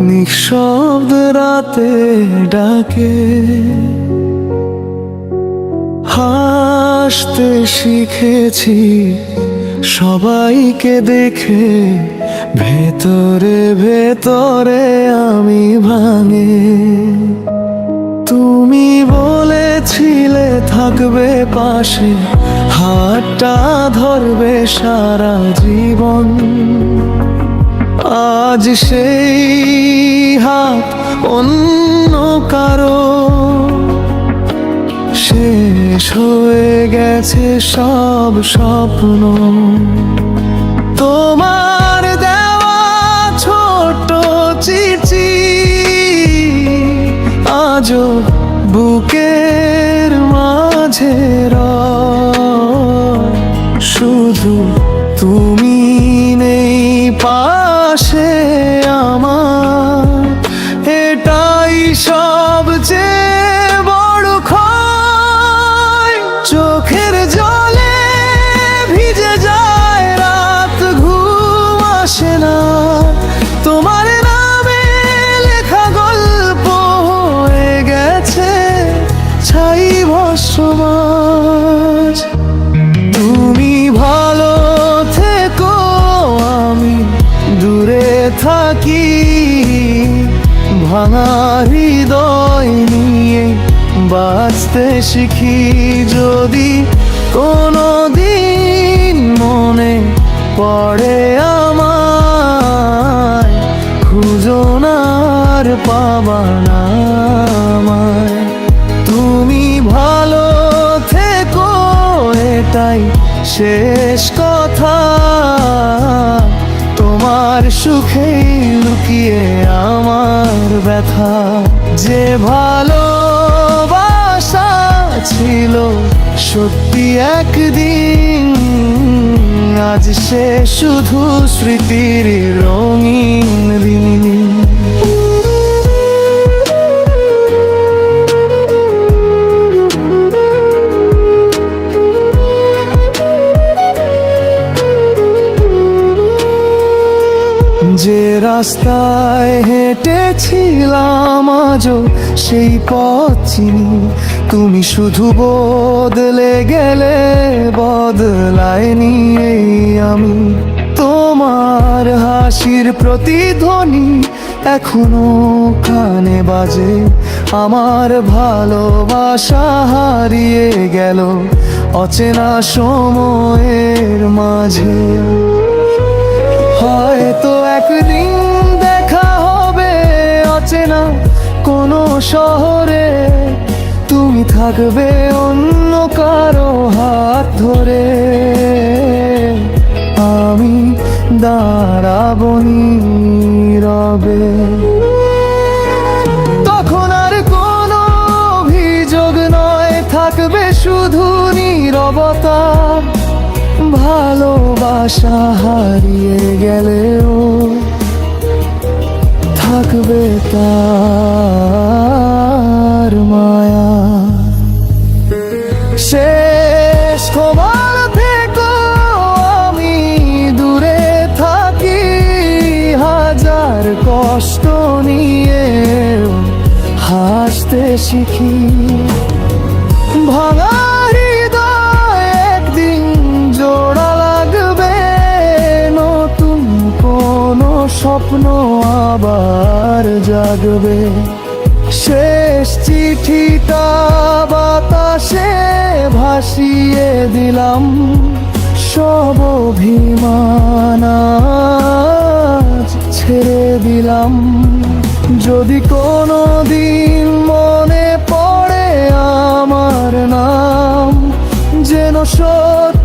নিঃশব্দ রাতে ডাকে, হাসতে শিখেছি সবাইকে দেখে, ভেতরে ভেতরে আমি ভাঙে। তুমি বলেছিলে থাকবে পাশে, হাতটা ধরবে সারা জীবন। আজ সেই হাত অন্য কারো, শেষ হয়ে গেছে সব স্বপ্ন। তোমার দেওয়া ছোট চিঠি আজও বুকের মাঝে রয়। শুধু তুমি নেই পাশে আমার, এটাই সবচেয়ে বড় ক্ষয়। চোখের জলে ভিজে যায় রাত, ঘুম আসে না। তোমার নামে লেখা গল্প হয়ে গেছে ছাই ভস্মমাজ। তুমি ভালো থেকো, আমি দূরে থাকি। ভাঙা হৃদয় নিয়ে বাঁচতে শিখি। যদি কোনো দিন মনে পড়ে আমায়, খুঁজো না আর পাবা না আমায়। তুমি ভালো থেকো, এটাই শেষ কথা। তোমার সুখেই লুকিয়ে আমার ব্যথা। যে ভালোবাসা ছিল সত্যি একদিন, আজ সে শুধু স্মৃতির রঙিন দিন। যে রাস্তায় হেঁটেছিলাম আজও সেই পথ চিনি। তুমি শুধু বদলে গেলে, বদলায়নি এই আমি। তোমার হাসির প্রতিধ্বনি এখনো কানে বাজে। আমার ভালোবাসা হারিয়ে গেল অচেনা সময়ের মাঝে। হয়তো একদিন দেখা হবে অচেনা কোনো শহরে, তুমি থাকবে অন্য কারো হাত ধরে। আমি দাঁড়াবো নীরবে, তখন আর কোনো অভিযোগ নয়, থাকবে শুধু নীরবতা। ভালোবাসা হারিয়ে গেলেও থাকবে তার মায়া। শেষ খবর থেকো, আমি দূরে থাকি। হাজার কষ্ট নিয়ে হাসতে শিখি। ভাঙা হৃদয় একদিন জোড়া লাগবে, নতুন কোনো স্বপ্ন আবার জাগবে। শেষ চিঠিটা বাতাসে ভাসিয়ে দিলাম, সব অভিমান আজ ছেড়ে দিলাম। যদি কোনো দিন মনে পড়ে আমার নাম, যেন সত্যি